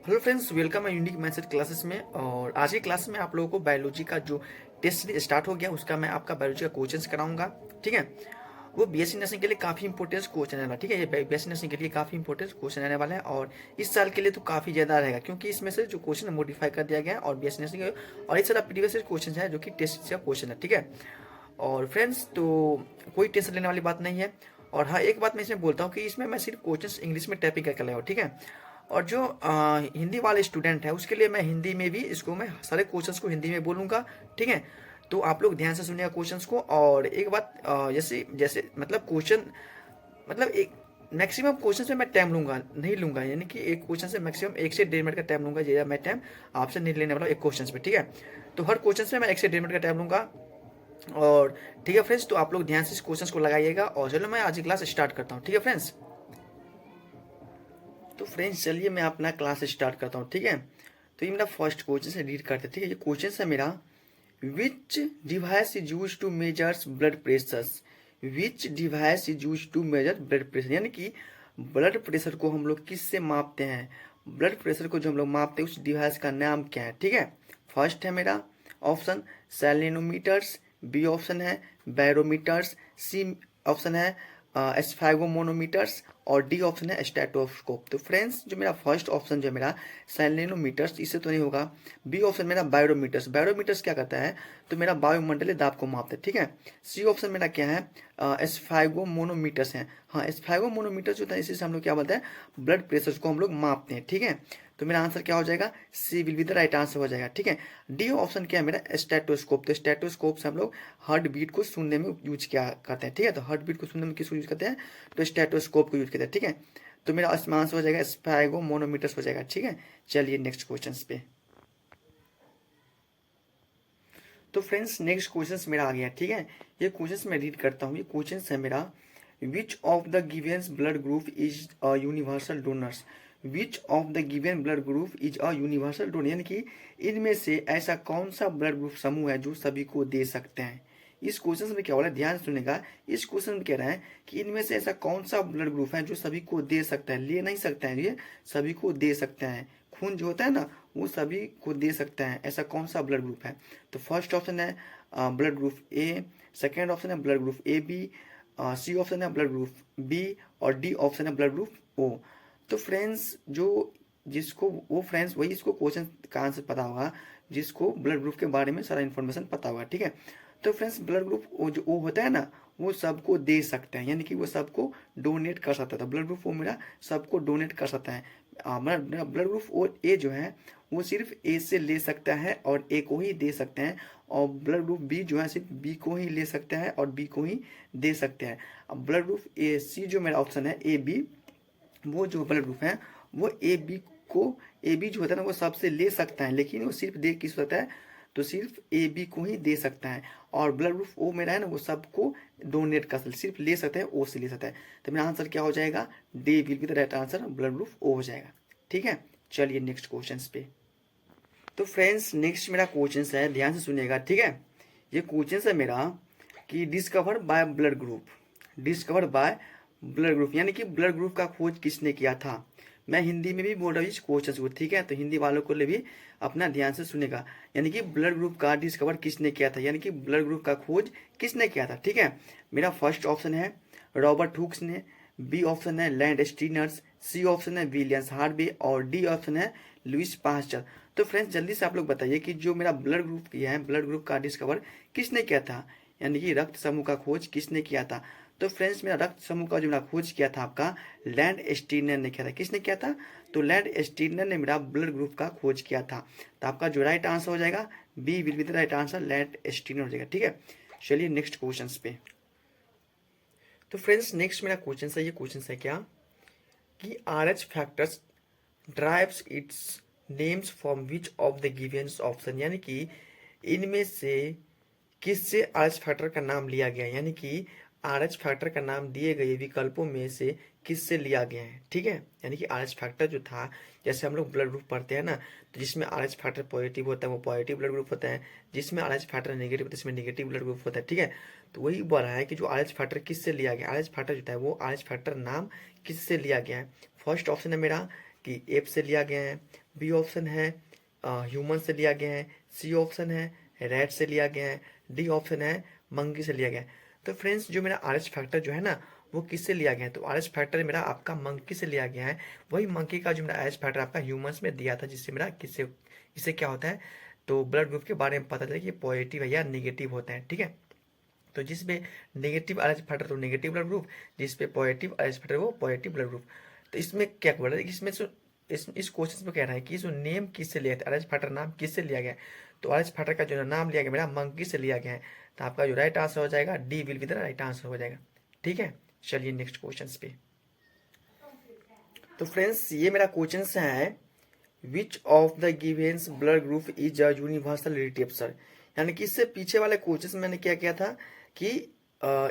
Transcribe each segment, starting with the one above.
Hello friends, welcome है unique maths classes में। और आज की क्लास में आप लोगों को बायोलॉजी का जो टेस्ट स्टार्ट हो गया उसका मैं आपका बायोलॉजी का क्वेश्चंस कराऊंगा। ठीक है, वो बीएससी नर्सिंग के लिए काफ़ी इंपॉर्टेंट क्वेश्चन है ना। ठीक है, ये बीएससी नर्सिंग के लिए काफ़ी इंपॉर्टेंट क्वेश्चन आने वाला है और इस साल के लिए तो काफ़ी ज़्यादा रहेगा क्योंकि इसमें से जो क्वेश्चन मॉडिफाई कर दिया गया है और बीएससी नर्सिंग और इस सारा प्रीवियस क्वेश्चन है जो कि टेस्ट का क्वेश्चन है। ठीक है, और फ्रेंड्स तो कोई टेंशन लेने वाली बात नहीं है। और हाँ, एक बात मैं इसमें बोलता हूँ कि इसमें मैं सिर्फ क्वेश्चंस इंग्लिश में टाइपिंग करके लाया हूँ। ठीक है, और जो हिंदी वाले स्टूडेंट है उसके लिए मैं हिंदी में भी इसको मैं सारे क्वेश्चंस को हिंदी में बोलूँगा। ठीक है, तो आप लोग ध्यान से सुनिएगा क्वेश्चंस को। और एक बात जैसे जैसे मतलब क्वेश्चन मतलब एक मैक्सिमम क्वेश्चन में मैं टाइम लूंगा नहीं लूंगा, यानी कि एक क्वेश्चन से मैक्सिमम 1 से 1.5 मिनट का टाइम लूंगा। ज़्यादा मैं टाइम आपसे नहीं लेने वाला एक क्वेश्चन पे। ठीक है, तो हर क्वेश्चन से मैं 1 से 1.5 मिनट का टाइम लूंगा। और ठीक है फ्रेंड्स, तो आप लोग ध्यान से इस क्वेश्चन को लगाइएगा। और चलो मैं आज की क्लास स्टार्ट करता हूँ। ठीक है फ्रेंड्स, तो फ्रेंड्स चलिए मैं अपना क्लास स्टार्ट करता हूँ। ठीक है, तो ये मेरा फर्स्ट क्वेश्चन से रीड करते हैं। ठीक है, ये क्वेश्चन है मेरा, which device is use to measures blood pressures. Which device is use to measure blood pressure, यानी कि ब्लड प्रेशर को हम लोग किससे मापते हैं। ब्लड प्रेशर को जो हम लोग मापते हैं उस डिवाइस का नाम क्या है। ठीक है, फर्स्ट है मेरा ऑप्शन सैलिनोमीटर्स, बी ऑप्शन है बैरोमीटर्स, सी ऑप्शन है स्फैगोमोनोमीटर्स और डी ऑप्शन है स्टेटोस्कोप। तो फ्रेंड्स जो मेरा फर्स्ट ऑप्शन जो है मेरा सैलिनोमीटर्स, इससे तो नहीं होगा। बी ऑप्शन मेरा बैरोमीटर्स, बैरोमीटर्स क्या करता है तो मेरा वायुमंडलीय दाब को मापता है। ठीक है, सी ऑप्शन मेरा क्या है स्फैगोमोनोमीटर्स है। हाँ, स्फैगोमोनोमीटर्स होता है, इसी से हम लोग क्या बोलते हैं ब्लड प्रेशर को हम लोग मापते हैं। ठीक है, तो मेरा आंसर क्या हो जाएगा, C will be the right answer हो जाएगा। ठीक है, डी ऑप्शन क्या है मेरा स्टेटोस्कोप, तो स्टेटोस्कोप से हम लोग हार्ट बीट को सुनने में यूज क्या करते हैं। ठीक है, तो हार्ट बीट को सुनने में किसको यूज करते हैं तो स्टेटोस्कोप को यूज करते हैं। ठीक है, तो मेरा इसमें आंसर हो जाएगा स्फैगोमोनोमीटर्स हो जाएगा। ठीक है, चलिए नेक्स्ट क्वेश्चन पे। तो फ्रेंड्स नेक्स्ट क्वेश्चन मेरा आ गया। ठीक है, ये क्वेश्चन मैं रीड करता हूँ। ये क्वेश्चन है मेरा, विच of the Givens blood group is a universal donors. Which of the given blood group is a universal donor, यानी कि इनमें से ऐसा कौन सा ब्लड ग्रुप समूह है जो सभी को दे सकते हैं। इस क्वेश्चन में क्या हो रहा है, ध्यान सुनेगा। इस क्वेश्चन में कह रहा है कि इनमें से ऐसा कौन सा ब्लड ग्रुप है जो सभी को दे सकता है, ले नहीं सकता है, ये सभी को दे सकता है। खून जो होता है ना वो सभी को दे सकता है, ऐसा कौन सा ब्लड ग्रुप है। तो फर्स्ट ऑप्शन है blood group A, second option है blood group A B, C option है ब्लड ग्रुप बी और डी ऑप्शन है ब्लड ग्रुप ओ। तो फ्रेंड्स जो जिसको वो फ्रेंड्स वही इसको क्वेश्चन का आंसर पता होगा जिसको ब्लड ग्रुप के बारे में सारा इन्फॉर्मेशन पता होगा। ठीक है, तो फ्रेंड्स ब्लड ग्रुप वो जो वो होता है ना वो सबको दे सकते हैं, यानी कि वो सबको डोनेट कर सकता था। ब्लड ग्रुप वो मेरा सबको डोनेट कर सकता है। मेरा ब्लड ग्रुप ओ ए जो है वो सिर्फ ए से ले सकता है और ए को ही दे सकते हैं। और ब्लड ग्रुप बी जो है सिर्फ बी को ही ले सकता है और बी को ही दे सकते हैं। अब ब्लड ग्रुप ए सी जो मेरा ऑप्शन है ए बी, वो जो ब्लड ग्रुप है वो ए बी को, ए बी जो होता है ना वो सबसे ले सकता है, लेकिन वो सिर्फ दे किस होता है तो सिर्फ ए बी को ही दे सकता है। और ब्लड ग्रुप ओ मेरा है ना वो सबको डोनेट कर सकता है, सिर्फ ले सकता है ओ से ले सकता है। तो मेरा आंसर क्या हो जाएगा, D will be the right answer, blood group O हो जाएगा। ठीक है, चलिए नेक्स्ट क्वेश्चन पे। तो फ्रेंड्स नेक्स्ट मेरा क्वेश्चन है, ध्यान से सुनिएगा। ठीक है, ये क्वेश्चन है मेरा कि discover by blood group, discover by blood group, यानी कि ब्लड ग्रुप का खोज किसने किया था। मैं हिंदी में भी बोल रहा हूँ इस क्वेश्चन को। ठीक है, तो हिंदी वालों को लिए भी अपना ध्यान से सुनेगा। यानी कि ब्लड ग्रुप का डिस्कवर किसने किया था, यानी कि ब्लड ग्रुप का खोज किसने किया था। ठीक है, मेरा फर्स्ट ऑप्शन है रॉबर्ट हुक्स ने, बी ऑप्शन है लैंड स्टीनर्स, सी ऑप्शन है विलियम्स हार्वे और डी ऑप्शन है लुइस पास्चर। तो फ्रेंड्स जल्दी से आप लोग बताइए कि जो मेरा ब्लड ग्रुप किया है, ब्लड ग्रुप का डिस्कवर किसने किया था, यानी कि रक्त समूह का खोज किसने किया था। तो फ्रेंड्स मेरा रक्त समूह का जो मेरा खोज किया था आपका लैंड स्टीनर ने किया था। किसने किया था तो लैंड स्टीनर ने मेरा ब्लड ग्रुप का खोज किया था। तो आपका जो राइट आंसर हो जाएगा B will be the right answer, Landsteiner हो जाएगा। ठीक है, चलिए नेक्स्ट क्वेश्चन पे। तो फ्रेंड्स नेक्स्ट मेरा क्वेश्चन है, ये क्वेश्चन है क्या कि R H factors drives it's names from which of the Givens option, यानी कि इनमें से किससे आर एच फैक्टर का नाम लिया गया है, यानी कि आर एच फैक्टर का नाम दिए गए विकल्पों में से किससे लिया गया है। ठीक है, यानी कि आर एच फैक्टर जो था, जैसे हम लोग ब्लड ग्रुप पढ़ते हैं ना, तो जिसमें आर एच फैक्टर पॉजिटिव होता है वो पॉजिटिव ब्लड ग्रुप होता है, जिसमें आर एच फैक्टर नेगेटिव होता है इसमें नेगेटिव ब्लड ग्रुप होता है। ठीक है, तो वही बोल रहा है कि जो आर एच फैक्टर किससे लिया गया, आर एच फैक्टर जो था वो आर एच फैक्टर नाम किससे लिया गया है। फर्स्ट ऑप्शन है मेरा कि एफ से लिया गया है, बी ऑप्शन है ह्यूमन से लिया गया है, सी ऑप्शन है रैट से लिया गया है, डी ऑप्शन है मंकी से लिया गया है। तो फ्रेंड्स जो मेरा आर एच फैक्टर जो है ना वो किससे लिया गया है, तो आर एच फैक्टर मेरा आपका मंकी से लिया गया है। वही मंकी का जो मेरा आर एच फैक्टर आपका ह्यूमंस में दिया था, जिससे मेरा किससे इससे क्या होता है, तो ब्लड ग्रुप के बारे में पता चला कि पॉजिटिव है या निगेटिव होते हैं। ठीक है, तो जिसपे नेगेटिव आर एच फैक्टर तो नेगेटिव ब्लड ग्रुप, जिसपे पॉजिटिव आर एच फैक्टर वो पॉजिटिव ब्लड ग्रुप। तो इसमें क्या बोल रहा है, इसमें इस क्वेश्चन में कह रहा है कि जो नेम किससे लिया था, आर एच फैक्टर नाम किससे लिया गया है, तो आर एच फैक्टर का जो नाम लिया गया मेरा मंकी से लिया गया है। तो आपका जो राइट आंसर हो जाएगा D will be the right answer हो जाएगा। ठीक है, चलिए नेक्स्ट क्वेश्चन पे। तो फ्रेंड्स ये मेरा क्वेश्चन है, which of the Givens blood group is a universal receptor. यानी कि इससे पीछे वाले क्वेश्चन में मैंने क्या किया था कि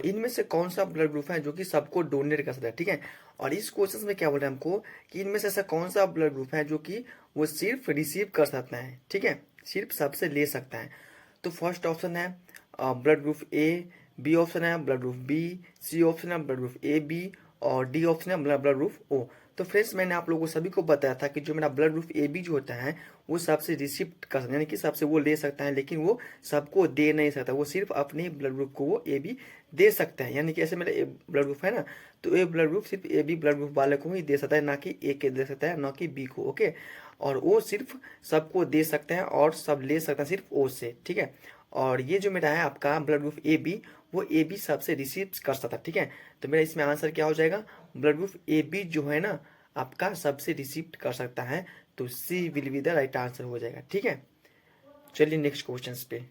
इनमें से कौन सा ब्लड ग्रुप है जो कि सबको डोनेट कर सकता है। ठीक है, और इस क्वेश्चन में क्या बोल रहे हैं हमको कि इनमें से ऐसा कौन सा ब्लड ग्रुप है जो कि वो सिर्फ रिसीव कर सकता है। ठीक है, सिर्फ सबसे ले सकता है। तो फर्स्ट ऑप्शन है blood group A, B option है blood group B, C option है ब्लड ग्रुप ए बी, और डी ऑप्शन है ब्लड ग्रुप ओ। तो फ्रेंड्स मैंने आप लोगों को सभी को बताया था कि जो मेरा ब्लड ग्रुप ए बी जो होता है वो सबसे रिसिप्ट कर सकता है, यानी कि सबसे वो ले सकता है, लेकिन वो सबको दे नहीं सकता, वो सिर्फ अपने ब्लड ग्रुप को वो ए बी दे सकता है। यानी कि ऐसे मेरा ए ब्लड ग्रुप है ना, तो ए ब्लड ग्रुप सिर्फ ए बी ब्लड ग्रुप वाले को ही दे सकता है, ना कि ए के दे सकता है, ना कि बी को। ओके, और वो सिर्फ सबको दे सकते हैं और सब ले सकता है सिर्फ ओ से। ठीक है, और ये जो मेरा है आपका ब्लड ग्रुप ए बी, वो ए बी सबसे रिसीव कर सकता है। ठीक है, तो मेरा इसमें आंसर क्या हो जाएगा, ब्लड ग्रुप ए बी जो है ना आपका सबसे रिसीव कर सकता है, तो C will be the right answer हो जाएगा। ठीक है, चलिए नेक्स्ट क्वेश्चन पे।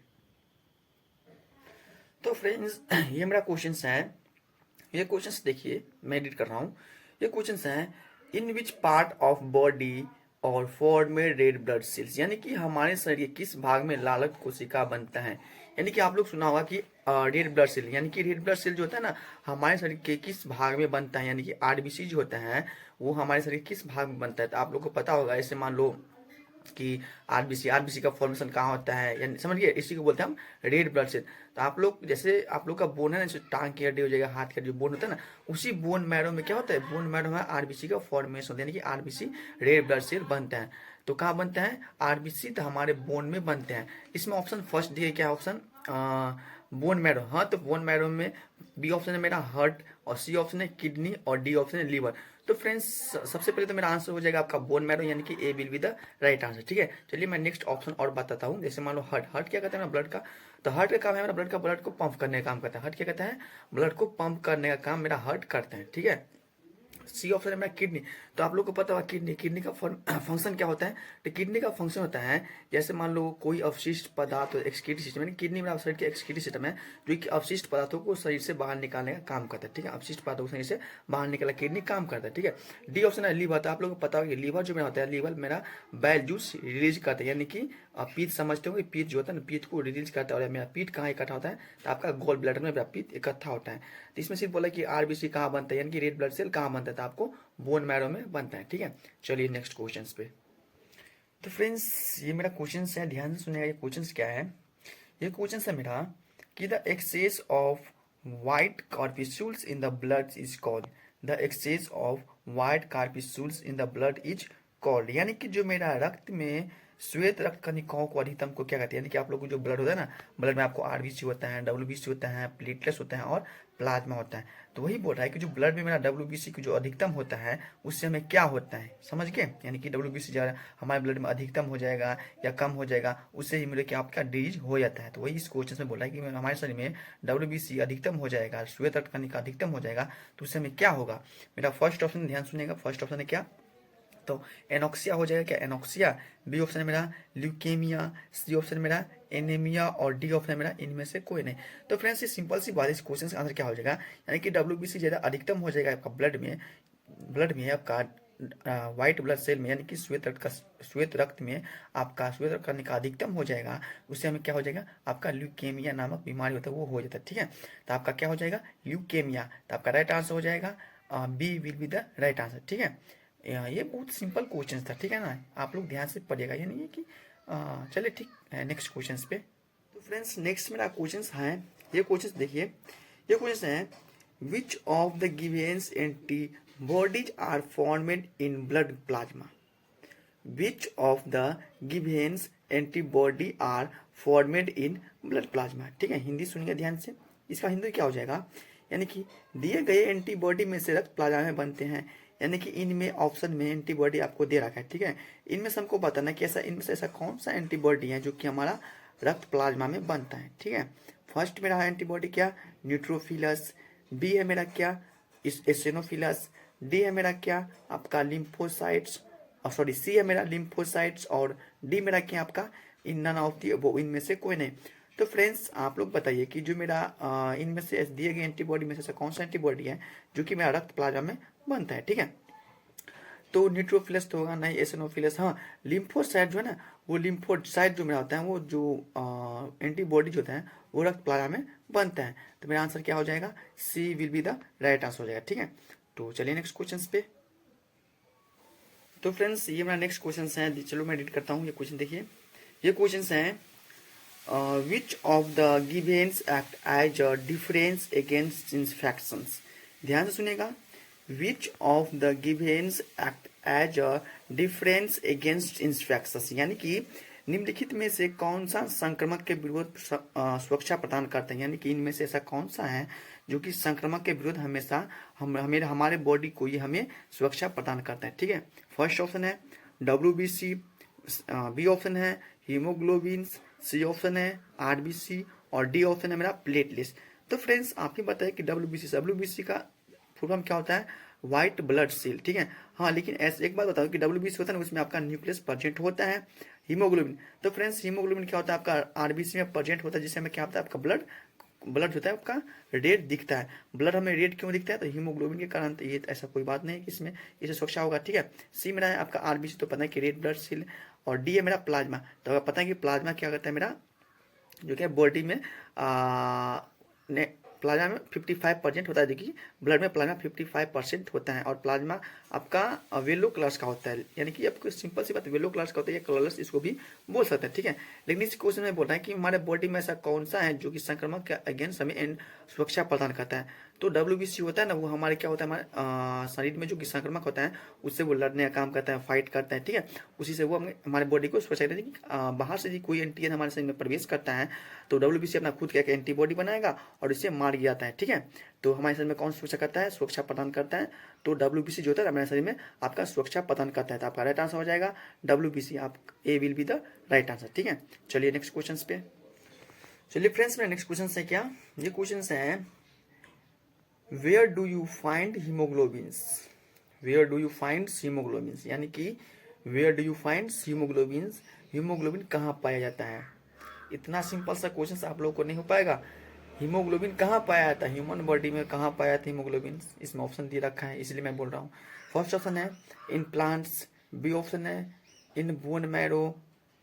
तो फ्रेंड्स ये मेरा क्वेश्चन है, ये क्वेश्चन देखिए मैं एडिट कर रहा हूँ। ये क्वेश्चन है, in which part of body और फॉर्म में रेड ब्लड सेल्स, यानी कि हमारे शरीर के किस भाग में लाल कोशिका बनता है। यानी कि आप लोग सुना होगा कि रेड ब्लड सेल, यानी कि रेड ब्लड सेल जो होता है ना हमारे शरीर के किस भाग में बनता है, यानी कि आरबीसी जो होता है वो हमारे शरीर के किस भाग में बनता है। तो आप लोग को पता होगा, ऐसे मान लो कि आरबीसी का फॉर्मेशन कहाँ होता है, यानी समझिए इसी को बोलते हैं हम रेड ब्लड सेल। तो आप लोग जैसे आप लोग का बोन है ना, जैसे टांग की हड्डी हो जाएगा, हाथ की हड्डी बोन होता है ना, उसी बोन मैरो में क्या होता है, बोन मैरो में आरबीसी का फॉर्मेशन होता है, यानी कि आरबीसी रेड ब्लड सेल बनते हैं। तो कहाँ बनते हैं आरबीसी, तो हमारे बोन में बनते हैं। इसमें ऑप्शन फर्स्ट दिए क्या ऑप्शन बोन मैरो, हाँ तो बोन मैरो में बी ऑप्शन है मेरा हार्ट, और सी ऑप्शन है किडनी, और डी ऑप्शन है लीवर। तो फ्रेंड्स सबसे पहले तो मेरा आंसर हो जाएगा आपका बोन मैरो, यानी कि A will be the right answer. ठीक है, चलिए मैं नेक्स्ट ऑप्शन और बताता हूँ। जैसे मान लो हार्ट, हार्ट क्या कहता है ना ब्लड का, तो हार्ट का काम है मेरा ब्लड को पंप करने का काम करता है। हार्ट क्या कहता है, ब्लड को पंप करने का काम मेरा हार्ट करता है। ठीक है, सी ऑप्शन है मेरा किडनी। तो आप लोग को पता होगा किडनी का फंक्शन क्या होता है, तो किडनी का फंक्शन होता है जैसे मान लो कोई अवशिष्ट पदार्थ एक्सक्रीटरी सिस्टम, यानी किडनी मेरा शरीर के एक्सक्रीटरी सिस्टम है जो कि अवशिष्ट पदार्थों को शरीर से बाहर निकालने का काम करता है। ठीक है, अवशिष्ट पदार्थों को शरीर से बाहर निकालने किडनी काम करता है। ठीक है, डी ऑप्शन है लीवर। तो आप लोग को पता होगा कि लीवर जो मेरा होता है, लीवर मेरा बैल जूस रिलीज करता है, यानी कि पीत समझते हो, पीत जो होता है ना पीत को रिलीज करता है। और मेरा पीत कहाँ इकट्ठा होता है, तो आपका गोल ब्लैडर में मेरा पीत इकट्ठा होता है। तो इसमें सिर्फ बोला कि आरबीसी कहाँ बनता है, यानी कि रेड ब्लड सेल कहाँ बनता है, तो आपको बोन मैरो में बनता है। ठीक है, चलिए नेक्स्ट क्वेश्चन पे। तो फ्रेंड्स ये मेरा क्वेश्चन है, ध्यान से सुनिएगा। ये क्वेश्चन क्या है, ये क्वेश्चन है मेरा कि the excess of white corpuscles in the blood is called, the excess of white corpuscles in the blood is called, यानी कि जो मेरा रक्त में श्वेत रक्त कणिकाओं को अधिकतम को क्या कहते हैं, यानी कि आप लोग को जो ब्लड होता है ना, ब्लड में आपको आरबीसी होता है, डब्ल्यूबीसी होता है, प्लेटलेट्स होता है और प्लाज्मा होता है। तो वही बोल रहा है कि जो ब्लड में मेरा डब्ल्यूबीसी की जो अधिकतम होता है उससे हमें क्या होता है, समझ गए, यानी कि डब्ल्यूबीसी ज़्यादा हमारे ब्लड में अधिकतम हो जाएगा या कम हो जाएगा, उससे ही मेरे क्या आपका डिजीज हो जाता है। तो वही इस क्वेश्चन में बोल रहा है कि हमारे शरीर में डब्ल्यूबीसी अधिकतम हो जाएगा, श्वेत रक्त कणिका अधिकतम हो जाएगा, तो उससे हमें क्या होगा। मेरा फर्स्ट ऑप्शन ध्यान सुनिएगा, फर्स्ट ऑप्शन है क्या, तो एनोक्सिया हो जाएगा क्या, एनोक्सिया। बी ऑप्शन है मेरा ल्यूकेमिया, सी ऑप्शन मेरा एनीमिया, और डी ऑप्शन है मेरा इनमें से कोई नहीं। तो फ्रेंड्स ये सिंपल सी बात है, इस क्वेश्चन का आंसर क्या हो जाएगा, यानी कि डब्ल्यूबीसी ज़्यादा अधिकतम हो जाएगा आपका ब्लड में आपका व्हाइट ब्लड सेल में, यानी कि श्वेत रक्त में आपका श्वेत रक्त करने का अधिकतम हो जाएगा, उससे हमें क्या हो जाएगा, आपका ल्यूकेमिया नामक बीमारी होता है वो हो जाता है। ठीक है, तो आपका क्या हो जाएगा ल्यूकेमिया, तो आपका राइट आंसर हो जाएगा B will be the right answer. ठीक है, ये बहुत सिंपल क्वेश्चन था। ठीक है ना, आप लोग ध्यान से पढ़िएगा, ये नहीं है कि चलिए ठीक है नेक्स्ट क्वेश्चन पे। तो फ्रेंड्स नेक्स्ट मेरा क्वेश्चन है, ये क्वेश्चन देखिए, ये क्वेश्चन है which of the givens anti bodies are formed in blood plasma, which of the givens antibody are formed in blood plasma. ठीक है, हिंदी सुनिए ध्यान से, इसका हिंदी क्या हो जाएगा, यानी कि दिए गए एंटीबॉडी में से रक्त प्लाज्मा में बनते हैं, यानी कि इनमें ऑप्शन में एंटीबॉडी आपको दे रखा है। ठीक है, इनमें से हमको बताना कि ऐसा इनमें से ऐसा कौन सा एंटीबॉडी है जो कि हमारा रक्त प्लाज्मा में बनता है। ठीक है, फर्स्ट मेरा है एंटीबॉडी क्या, न्यूट्रोफिलस, बी है मेरा क्या, एसिनोफिलस, डी है मेरा क्या आपका लिम्फोसाइट्स, सॉरी सी है मेरा लिम्फोसाइट्स, और डी मेरा क्या आपका इन नन ऑफ दी, वो इनमें से कोई नहीं। तो फ्रेंड्स आप लोग बताइए कि जो मेरा इनमें से दिए गए एंटीबॉडी में से कौन सा एंटीबॉडी है जो कि मेरा रक्त प्लाज्मा में बनता है। ठीक है, तो न्यूट्रोफिलस तो होगा नहीं, एसिनोफिलस, हाँ लिम्फोसाइट जो है ना, वो लिम्फोसाइट जो मेरा होता है वो जो एंटीबॉडी जो होता है वो रक्त प्लाज्मा में बनता है। तो मेरा आंसर क्या हो जाएगा, C will be the right answer हो जाएगा। ठीक है, तो चलिए नेक्स्ट क्वेश्चन पे। तो फ्रेंड्स ये मेरा नेक्स्ट क्वेश्चन है, चलो मैं एडिट करता हूँ ये क्वेश्चन। देखिए ये क्वेश्चन है, which of the givens act as a difference against infections. ध्यान से सुनिएगा, which of the givens act as a difference against infections, यानी कि निम्नलिखित में से कौन सा संक्रमण के विरुद्ध सुरक्षा प्रदान करते हैं, यानी कि इनमें से ऐसा कौन सा है जो कि संक्रमण के विरुद्ध हमेशा हमारे बॉडी को ये हमें सुरक्षा प्रदान करता है। ठीक है, फर्स्ट ऑप्शन है WBC, बी ऑप्शन है हीमोग्लोबिन, सी ऑप्शन है RBC, और डी ऑप्शन है मेरा प्लेटलेट्स। तो फ्रेंड्स आप ही बताइए कि WBC का फुल फॉर्म क्या होता है, व्हाइट ब्लड सेल। ठीक है, हाँ लेकिन ऐसे एक बात बताओ कि WBC होता है ना, उसमें आपका न्यूक्लियस प्रेजेंट होता है। हीमोग्लोबिन, तो फ्रेंड्स हीमोग्लोबिन क्या होता है आपका RBC में प्रेजेंट होता है, जिससे हमें क्या होता है आपका ब्लड होता है आपका रेड दिखता है। ब्लड हमें रेड क्यों दिखता है, तो हीमोग्लोबिन के कारण। तो ये ऐसा कोई बात नहीं है कि इसमें इसे सुरक्षा होगा। ठीक है, सी मेरा है आपका RBC, तो पता है कि रेड ब्लड सेल, और डी है मेरा प्लाज्मा। तो पता है कि प्लाज्मा क्या करता है मेरा, जो कि बॉडी में प्लाज्मा में 55% होता है, देखिए ब्लड में प्लाज्मा 55% होता है, और प्लाज्मा आपका वेलो कलर्स का होता है, यानी कि आपको सिंपल सी बात वेलो कलर्स का होता है, या कलरलेस इसको भी बोल सकते हैं। ठीक है, लेकिन इस क्वेश्चन में बोल रहा है कि हमारे बॉडी में ऐसा कौन सा है जो कि संक्रमण के अगेंस्ट हमें सुरक्षा प्रदान करता है। तो WBC होता है ना, वो हमारे क्या होता है, हमारे शरीर में जो कि संक्रमक होता है उससे वो लड़ने का काम करता है, फाइट करता है। ठीक है, उसी से वो हमारे बॉडी को सुरक्षा देती है। बाहर से कोई एंटीजन हमारे शरीर में प्रवेश करता है तो WBC अपना खुद का एक एंटीबॉडी बनाएगा और इसे मार जाता है। ठीक है, तो हमारे शरीर में कौन सुरक्षा करता है, सुरक्षा प्रदान करता है। तो WBC जो होता है हमारे शरीर में आपका सुरक्षा प्रदान करता है। तो आपका राइट आंसर हो जाएगा WBC, आप A will be the right answer. ठीक है, चलिए नेक्स्ट क्वेश्चन पे। चलिए फ्रेंड्स मेरा नेक्स्ट क्वेश्चन है क्या, ये क्वेश्चन है, where do you find haemoglobins, where do you find haemoglobins, यानी कि where do you find haemoglobins, haemoglobin कहाँ पाया जाता है। इतना सिंपल सा क्वेश्चन आप लोगों को नहीं हो पाएगा। हीमोग्लोबिन कहाँ पाया जाता है, ह्यूमन बॉडी में कहाँ पाया जाता है हीमोग्लोबिन, इसमें ऑप्शन दे रखा है इसलिए मैं बोल रहा हूँ। फर्स्ट ऑप्शन है इन प्लांट्स, बी ऑप्शन है in bone marrow,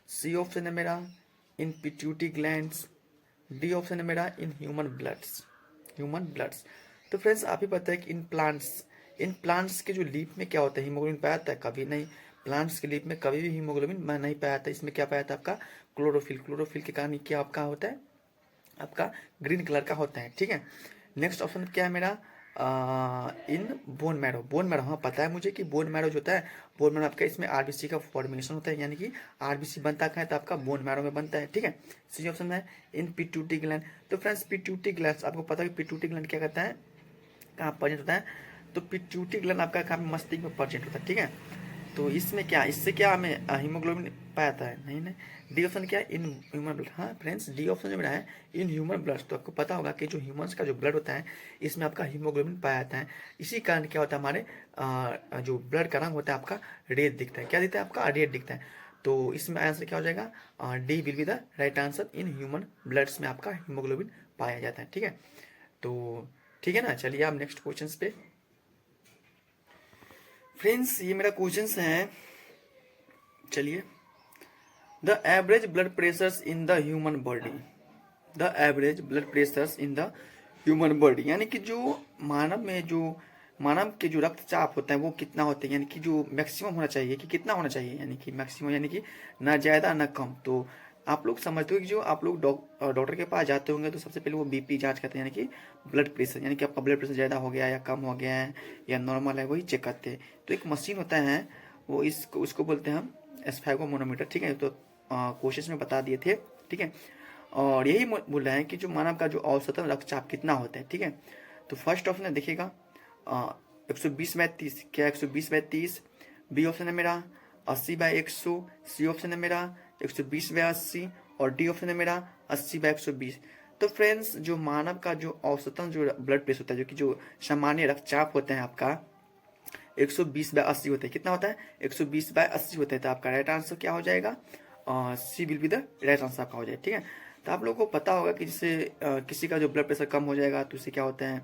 C option है मेरा in pituitary glands, D option है मेरा in human bloods, human bloods. तो फ्रेंड्स आप ही पता है कि इन प्लांट्स के जो लीफ में क्या होता है, हीमोग्लोबिन पाया जाता है, कभी नहीं। प्लांट्स के लीफ में कभी भी हीमोग्लोबिन नहीं पाया जाता। इसमें क्या पाया जाता है आपका क्लोरोफिल, क्लोरोफिल के कारण क्या आपका होता है, आपका ग्रीन कलर का होता है। ठीक है, नेक्स्ट ऑप्शन क्या है मेरा, इन बोन मैरो, बोन मैरो, हाँ पता है मुझे कि बोन मैरो जो होता है, बोन मैरो आपका इसमें RBC का फॉर्मेशन होता है, यानी कि RBC बनता है तो आपका बोन मैरो में बनता है। ठीक है, सी ऑप्शन है इन पिट्यूटरी ग्लैंड। तो फ्रेंड्स पिट्यूटरी ग्लैंड आपको पता है कि पिट्यूटरी ग्लैंड क्या करता है, कहाँ प्रेजेंट होता है, तो पिट्यूटरी ग्लैंड आपका कहाँ मस्तिष्क में प्रेजेंट होता है। ठीक है, तो इसमें क्या, इससे क्या हमें हीमोग्लोबिन पाया जाता है, नहीं। डी ऑप्शन क्या है इन ह्यूमन ब्लड, हाँ फ्रेंड्स डी ऑप्शन जो मेरा है इन ह्यूमन ब्लड। तो आपको पता होगा कि जो ह्यूमंस का जो ब्लड होता है इसमें आपका हीमोग्लोबिन पाया जाता है। इसी कारण क्या होता है हमारे जो ब्लड का रंग होता है आपका रेड दिखता है, क्या दिखता है आपका रेड दिखता है। तो इसमें आंसर क्या हो जाएगा, D will be the right answer, in human bloods में आपका हीमोग्लोबिन पाया जाता है। ठीक है, तो ठीक है ना, चलिए आप नेक्स्ट क्वेश्चन पे। फ्रेंड्स ये मेरा क्वेश्चन है, चलिए, the average blood pressures in the human body, the average blood pressures in the human body, यानी कि जो मानव के जो रक्तचाप होता है वो कितना होता है, यानी कि जो मैक्सिमम होना चाहिए कि कितना होना चाहिए, यानी कि मैक्सिमम यानी कि ना ज़्यादा ना कम। तो आप लोग समझते हो कि जो आप लोग डॉक्टर के पास जाते होंगे तो सबसे पहले वो BP जांच करते हैं, यानी कि ब्लड प्रेशर, यानी कि आपका ब्लड प्रेशर ज़्यादा हो गया या कम हो गया है या नॉर्मल है, वही चेक करते हैं। तो एक मशीन होता है वो उसको बोलते हैं हम एस्फेगोमोनोमीटर, ठीक है। तो क्वेश्चन में बता दिए थे, ठीक है। और यही बोल रहे हैं कि जो मानव का जो औसतन रक्तचाप कितना होता है, ठीक है। तो फर्स्ट ऑप्शन है, देखिएगा 120/30, क्या 120/30। बी ऑप्शन है मेरा 80/100। सी ऑप्शन है मेरा 120/80 और डी ऑप्शन है मेरा 80/120। तो फ्रेंड्स, जो मानव का जो औसतन जो ब्लड प्रेशर होता है, जो कि जो सामान्य रक्तचाप होता है आपका 120/80 होता है। कितना होता है? 120/80 होता है। तो आपका राइट आंसर क्या हो जाएगा? C will be the right answer आपका हो जाएगा, ठीक है। तो आप लोगों को पता होगा कि जैसे किसी का जो ब्लड प्रेशर कम हो जाएगा तो उससे क्या होता है,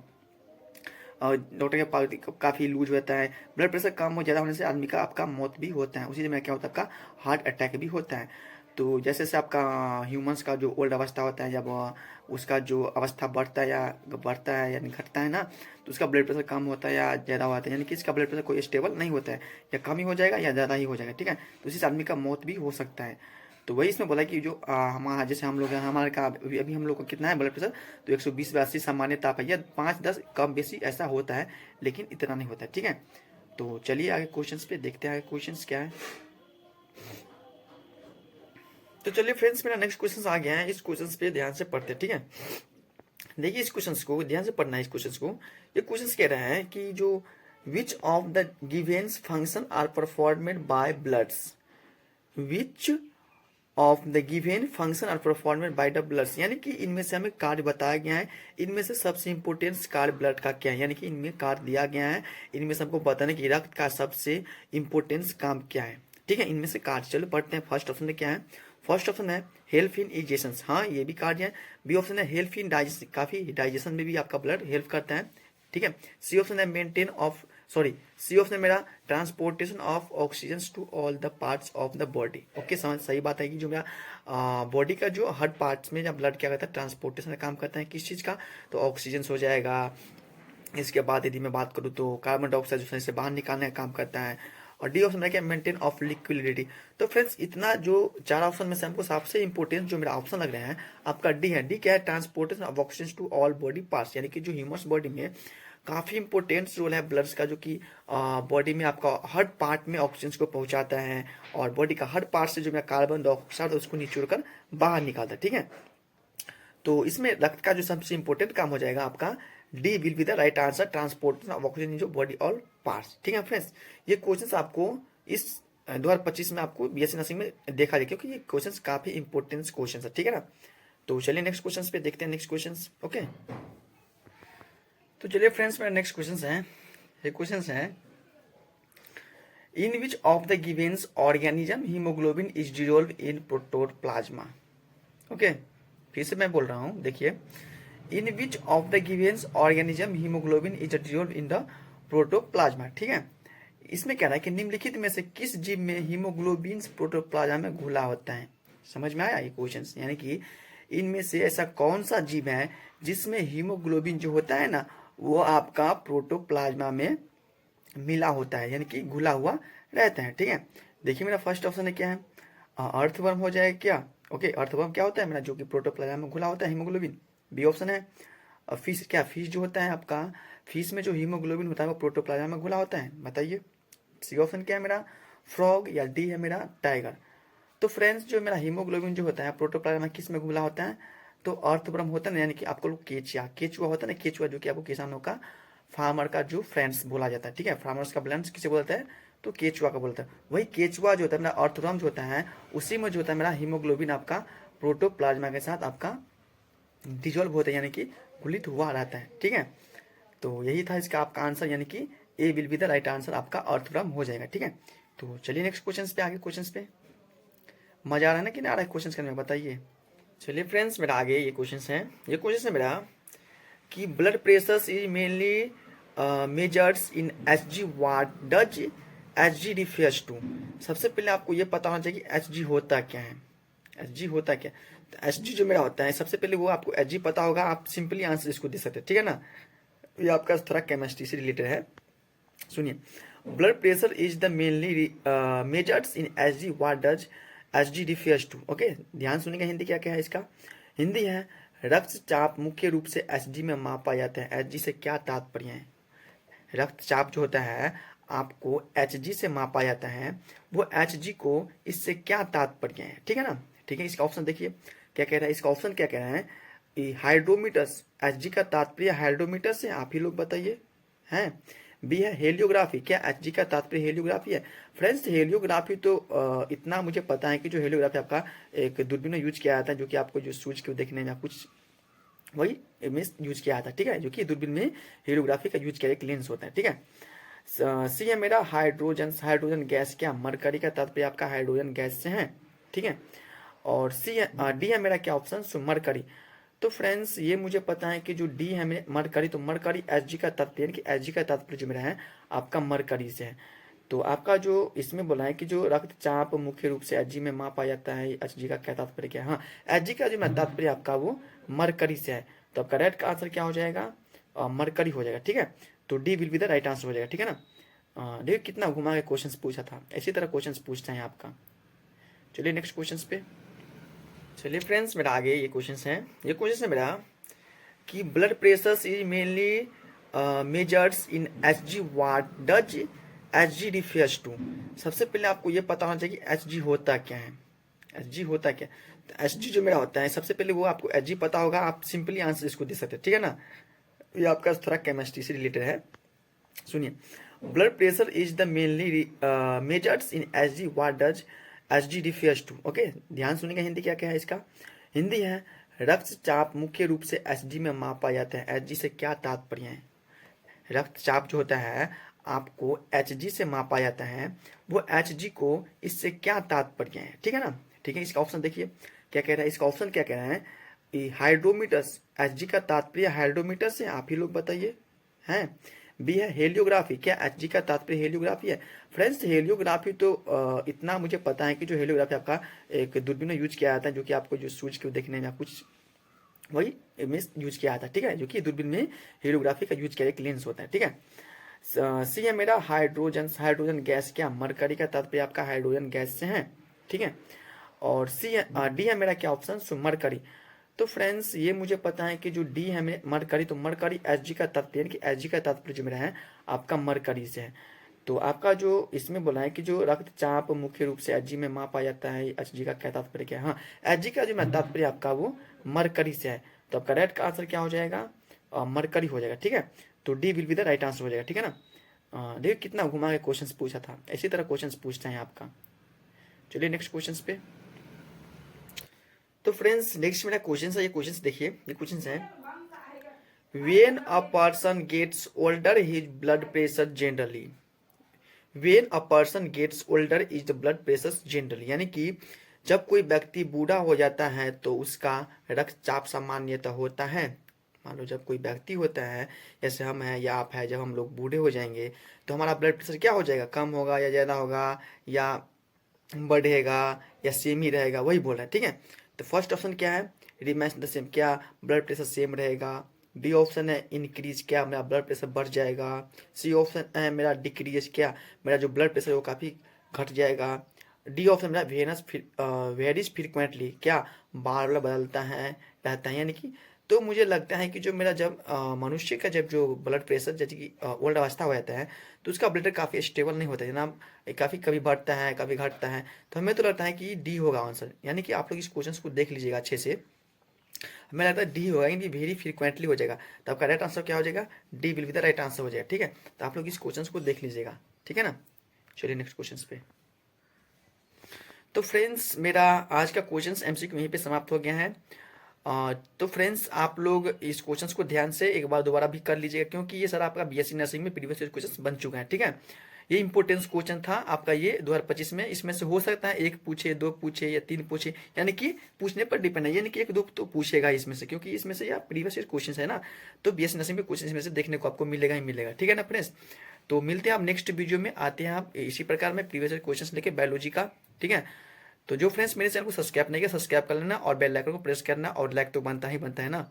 डॉक्टर के पास काफ़ी लूज होता है। ब्लड प्रेशर कम हो ज़्यादा होने से आदमी का आपका मौत भी होता है। उसी में क्या होता है, आपका हार्ट अटैक भी होता है। तो जैसे जैसे आपका ह्यूमंस का जो ओल्ड अवस्था होता है, जब उसका जो अवस्था बढ़ता है या घटता है ना, तो उसका ब्लड प्रेशर कम होता है या ज़्यादा होता है, यानी कि इसका ब्लड प्रेशर कोई स्टेबल नहीं होता है, या कम ही हो जाएगा या ज़्यादा ही हो जाएगा, ठीक है। तो इसी से आदमी का मौत भी हो सकता है। तो वही इसमें बोला कि जो हमारा जैसे हम लोग हैं, हमारे का अभी हम लोग को कितना है ब्लड प्रेशर, तो 120/80 सामान्य ताप है, या 5-10 कम बेसी ऐसा होता है, लेकिन इतना नहीं होता है, ठीक है। तो चलिए आगे क्वेश्चंस पे देखते हैं, आगे क्वेश्चंस क्या है। तो चलिए फ्रेंड्स, मेरा नेक्स्ट क्वेश्चन आ गया है। इस क्वेश्चन पे ध्यान से पढ़ते हैं, ठीक है। देखिए इस क्वेश्चन को ध्यान से पढ़ना है। इस क्वेश्चन को, ये क्वेश्चन कह रहा है कि जो which of the givens function are performed by bloods, which of the given function are performed by the bloods, यानी कि इनमें से हमें कार्य बताया गया है, इनमें से सबसे इंपोर्टेंट कार्य ब्लड का क्या है, यानी कि इनमें कार्य दिया गया है, इनमें से हमको बताना कि रक्त का सबसे इंपोर्टेंस काम क्या है, ठीक है। इनमें से कार्य चलो पढ़ते हैं। फर्स्ट ऑप्शन में क्या है? फर्स्ट ऑप्शन है हेल्प इन इजेशन, हाँ ये भी कार्य है। बी ऑप्शन है हेल्प इन डाइजेशन, काफी डाइजेशन में भी आपका ब्लड हेल्प करता है, ठीक है। सी ऑप्शन है मेंटेन ऑफ सी ऑप्शन है मेरा transportation of oxygen to all the parts of the body. Okay, समझ सही बात है कि जो मेरा बॉडी का जो हर पार्ट्स में जब ब्लड क्या करता है, ट्रांसपोर्टेशन का काम करता है। किस चीज़ का? तो ऑक्सीजन हो जाएगा। इसके बाद यदि मैं बात करूँ तो कार्बन डाइऑक्साइड जो से बाहर निकालने का काम करता है। और डी ऑप्शन में क्या? Maintain of liquidity. तो फ्रेंड्स, इतना जो 4 ऑप्शन में से हमको सबसे इंपॉर्टेंट जो मेरा ऑप्शन लग रहा है आपका डी है। डी क्या है? Transportation of oxygen to all body parts, यानी कि जो ह्यूमन बॉडी में काफी इंपॉर्टेंट रोल है ब्लड्स का, जो कि बॉडी में आपका हर पार्ट में ऑक्सीजन को पहुंचाता है, और बॉडी का हर पार्ट से जो मेरा कार्बन डाइऑक्साइड उसको निचोड़ कर बाहर निकालता है, ठीक है। तो इसमें रक्त का जो सबसे इंपॉर्टेंट काम हो जाएगा आपका D will be the right answer, transportation of oxygen in जो बॉडी ऑल पार्ट्स, ठीक है फ्रेंड्स। ये क्वेश्चंस आपको इस 2025 में आपको बीएससी नर्सिंग में देखा जाए, क्योंकि ये क्वेश्चंस काफी इंपॉर्टेंट क्वेश्चंस है, ठीक है ना। तो चलिए नेक्स्ट क्वेश्चंस पे देखते हैं, नेक्स्ट क्वेश्चंस। ओके, तो चलिए फ्रेंड्स, मेरा नेक्स्ट क्वेश्चन है, ये क्वेश्चन है in which of the givens organism haemoglobin is dissolve in protoplasm. Okay, फिर से मैं बोल रहा हूं, देखिए, in which of the givens organism haemoglobin is dissolve in the protoplasm, ठीक है। इसमें क्या है कि निम्नलिखित में से किस जीव में हीमोग्लोबिन प्रोटोप्लाज्मा में घुला होता है। समझ में आया ये क्वेश्चन? यानी कि इनमें से ऐसा कौन सा जीव है जिसमें हीमोग्लोबिन जो होता है ना, वो आपका प्रोटोप्लाज्मा में मिला होता है, यानी कि घुला हुआ रहता है, ठीक है। देखिए मेरा फर्स्ट ऑप्शन है क्या है? अर्थवर्म हो जाएगा क्या? ओके, अर्थवर्म क्या होता है मेरा? जो कि प्रोटोप्लाज्मा में घुला होता है हीमोग्लोबिन। बी ऑप्शन है फिश, क्या फिश जो होता है आपका, फिश में जो हीमोग्लोबिन होता है वो प्रोटोप्लाज्मा में घुला होता है, बताइए। सी ऑप्शन क्या है मेरा? फ्रॉग, या डी है मेरा टाइगर। तो फ्रेंड्स, जो मेरा हीमोग्लोबिन जो होता है प्रोटोप्लाज्मा किस में घुला होता है? तो अर्थवर्म होता है ना, यानी कि आपको लोग केचुआ होता है ना, केचुआ जो कि आपको किसानों का, फार्मर का जो फ्रेंड्स बोला जाता है, ठीक है। फार्मर्स का ब्लेंड्स किसे बोलता है? तो केचुआ का बोलता है। वही केचुआ जो होता है मेरा, अर्थवर्म जो होता है, उसी में जो होता है मेरा हीमोग्लोबिन आपका प्रोटोप्लाज्मा के साथ आपका डिजोल्व होता है, यानी कि घुलित हुआ रहता है, ठीक है। तो यही था इसका आपका आंसर, यानी कि A will be the right answer आपका अर्थवर्म हो जाएगा, ठीक है। तो चलिए नेक्स्ट क्वेश्चन पे, आगे क्वेश्चन पे मजा आ रहा है ना कि नहीं आ रहा है क्वेश्चन करने में, बताइए। चलिए फ्रेंड्स, मेरा आगे ये क्वेश्चन है, ये क्वेश्चन है मेरा कि blood pressure is mainly measures in HG, what does HG refers to. सबसे पहले आपको ये पता होना चाहिए कि एचजी होता क्या है। एचजी होता क्या? तो एचजी जो मेरा होता है, सबसे पहले वो आपको एचजी पता होगा, आप सिंपली आंसर इसको दे सकते हैं, ठीक है ना। ये आपका थोड़ा केमिस्ट्री से रिलेटेड है, सुनिए। Blood pressure is the mainly measures in HG, what does HG refers to. Okay, ध्यान सुनिएगा, हिंदी क्या क्या है इसका? हिंदी है रक्तचाप मुख्य रूप से एचजी में मापा जाता है। एचजी से क्या तात्पर्य है? रक्तचाप जो होता है आपको Hg से मापा जाता है, वो Hg को इससे क्या तात्पर्य है, ठीक है ना। ठीक है, इसका ऑप्शन देखिए क्या कह रहा है, इसका ऑप्शन क्या कह रहा है, हाइड्रोमीटर्स, Hg का तात्पर्य हाइड्रोमीटर से, आप ही लोग बताइए हैं। बी है हेलियोग्राफी, क्या Hg का तात्पर्य हेलियोग्राफी है। फ्रेंड्स हेलियोग्राफी तो इतना मुझे पता है कि जो हेलियोग्राफी आपका एक दूरबीन में यूज किया जाता है, जो कि आपको जो सूरज को देखने में कुछ वही इमेज यूज किया जाता है, ठीक है, जो कि दूरबीन में हेलियोग्राफी का यूज किया एक लेंस होता है, ठीक है। सी है मेरा हाइड्रोजन, हाइड्रोजन गैस, क्या मरकरी का तात्पर्य आपका हाइड्रोजन गैस से है, ठीक है। और सी है डी है मेरा क्या ऑप्शन, सो मरकरी। तो फ्रेंड्स ये मुझे पता है कि जो डी है मेरे मरकरी, तो मरकरी Hg का तात्पर्य कि Hg का तात्पर्य जो मेरा है आपका मरकरी से है। तो आपका जो इसमें बोला है कि जो रक्तचाप मुख्य रूप से Hg में मापा जाता है, Hg का क्या तात्पर्य क्या है, हाँ Hg का जो तात्पर्य आपका वो मरकरी से है। तो आपका राइट का आंसर क्या हो जाएगा, मरकरी हो जाएगा, ठीक है। तो D will be the right answer हो जाएगा, ठीक है ना। देखिए कितना घुमा के क्वेश्चन पूछा था, इसी तरह क्वेश्चन पूछते हैं आपका। चलिए नेक्स्ट क्वेश्चन पे चलिए फ्रेंड्स, मेरा आगे ये क्वेश्चन है, ये क्वेश्चन है मेरा कि blood pressure is mainly measures in Hg, what does Hg refers to. सबसे पहले आपको ये पता होना चाहिए कि Hg होता क्या है, Hg होता क्या। तो Hg जो मेरा होता है, सबसे पहले वो आपको Hg पता होगा, आप सिंपली आंसर इसको दे सकते हैं, ठीक है ना। ये आपका थोड़ा केमिस्ट्री से रिलेटेड है, सुनिए। Blood pressure is the mainly measures in Hg, what does Hg refers to. Okay, ध्यान सुनिएगा, हिंदी क्या क्या है इसका, हिंदी है रक्तचाप मुख्य रूप से Hg में मापा जाता है। Hg से क्या तात्पर्य है, रक्तचाप जो होता है आपको Hg से मापा जाता है, वो Hg को इससे क्या तात्पर्य है, ठीक है ना। ठीक है, इसका ऑप्शन देखिए क्या कह रहा है, इसका ऑप्शन क्या कह रहा है, हाइड्रोमीटर्स, Hg का तात्पर्य हाइड्रोमीटर से, आप ही लोग बताइए हैं। बी है हेलियोग्राफी, क्या Hg का तात्पर्य हेलियोग्राफी है। फ्रेंड्स हेलियोग्राफी तो इतना मुझे पता है कि जो हेलियोग्राफी आपका एक दूरबीन में यूज किया जाता है, जो कि आपको जो सूरज को देखने में कुछ वही इमेज यूज किया जाता है, ठीक है, जो कि दूरबीन में हेलियोग्राफी का यूज किया एक लेंस होता है, ठीक है। सी है मेरा हाइड्रोजन, हाइड्रोजन गैस, क्या मरकरी का तात्पर्य आपका हाइड्रोजन गैस से है, ठीक है। और सी है डी है मेरा क्या ऑप्शन, सो मरकरी। तो फ्रेंड्स ये मुझे पता है कि जो डी है मेरे मरकरी, तो मरकरी Hg का तात्पर्य कि Hg का तात्पर्य जो मेरा है आपका मरकरी से है। तो आपका जो इसमें बोला है कि जो रक्तचाप मुख्य रूप से Hg में मापा जाता है, Hg का क्या तात्पर्य क्या है, हाँ Hg का जो तात्पर्य आपका वो मरकरी से है। तो आपका राइट का आंसर क्या हो जाएगा, मरकरी हो जाएगा, ठीक है। तो D will be the right answer हो जाएगा, ठीक है ना। देखिए कितना घुमा के क्वेश्चन पूछा था, इसी तरह क्वेश्चन पूछते हैं आपका। चलिए नेक्स्ट क्वेश्चन पे। तो फ्रेंड्स नेक्स्ट मेरा क्वेश्चन है, ये क्वेश्चन देखिए, ये क्वेश्चन है when a person gets older his blood pressure generally, when a person gets older is the blood pressure generally, यानी कि जब कोई व्यक्ति बूढ़ा हो जाता है तो उसका रक्तचाप सामान्यतः होता है। मान लो जब कोई व्यक्ति होता है, जैसे हम हैं या आप है, जब हम लोग बूढ़े हो जाएंगे तो हमारा ब्लड प्रेशर क्या हो जाएगा, कम होगा या ज़्यादा होगा या बढ़ेगा या सेम ही रहेगा, वही बोल रहा है, ठीक है। तो फर्स्ट ऑप्शन क्या है, रिमेन्स द सेम, क्या ब्लड प्रेशर सेम रहेगा। बी ऑप्शन है इंक्रीज, क्या मेरा ब्लड प्रेशर बढ़ जाएगा। सी ऑप्शन है मेरा डिक्रीज, क्या मेरा जो ब्लड प्रेशर है वो काफ़ी घट जाएगा। डी ऑप्शन मेरा वेरीज फ्रिक्वेंटली, क्या बार बार बदलता है रहता है, यानी कि तो मुझे लगता है कि जो मेरा जब मनुष्य का जब जो ब्लड प्रेशर जैसे कि ओल्ड अवस्था हो जाता है तो उसका ब्लड काफ़ी स्टेबल नहीं होता है जनाब, काफ़ी कभी बढ़ता है कभी घटता है। तो हमें तो लगता है कि डी होगा आंसर, यानी कि आप लोग इस क्वेश्चन को देख लीजिएगा अच्छे से, हमें लगता है डी होगा, यानी वेरी फ्रिक्वेंटली हो जाएगा। तो आपका राइट आंसर क्या हो जाएगा, D will be the right answer हो जाएगा, ठीक है। तो आप लोग इस क्वेश्चन को देख लीजिएगा, ठीक है ना। चलिए नेक्स्ट क्वेश्चन पे। तो फ्रेंड्स मेरा आज का क्वेश्चन एमसीक्यू यहीं पे समाप्त हो गया है। तो फ्रेंड्स आप लोग इस क्वेश्चंस को ध्यान से एक बार दोबारा भी कर लीजिएगा, क्योंकि ये सर आपका बीएससी नर्सिंग में प्रीवियस ईयर क्वेश्चंस बन चुका है, ठीक है। ये इंपोर्टेंस क्वेश्चन था आपका ये 2025 में, इसमें से हो सकता है एक पूछे, दो पूछे या तीन पूछे, यानी कि पूछने पर डिपेंड है, यानी कि एक दो तो पूछेगा इसमें से, क्योंकि इसमें से या प्रीवियस ईयर क्वेश्चन है ना, तो बीएससी नर्सिंग में क्वेश्चन इसमें से देखने को आपको मिलेगा ही मिलेगा, ठीक है ना फ्रेंड्स। तो मिलते हैं आप नेक्स्ट वीडियो में, आते हैं आप इसी प्रकार में प्रीवियस ईयर क्वेश्चन लेके बायोलॉजी का, ठीक है। तो जो फ्रेंड्स मेरे चैनल को सब्सक्राइब नहीं किया सब्सक्राइब कर लेना और बेल आइकन को प्रेस करना, और लाइक तो बनता ही बनता है ना।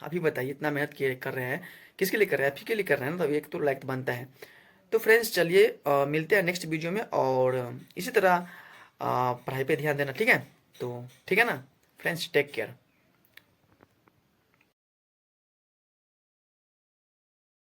अभी बताइए इतना मेहनत कर रहे हैं, किसके लिए कर रहे हैं, आप ही के लिए कर रहे हैं ना, तो एक तो लाइक बनता है। तो फ्रेंड्स चलिए मिलते हैं नेक्स्ट वीडियो में, और इसी तरह पढ़ाई पे ध्यान देना, ठीक है। तो ठीक है ना फ्रेंड्स, टेक केयर।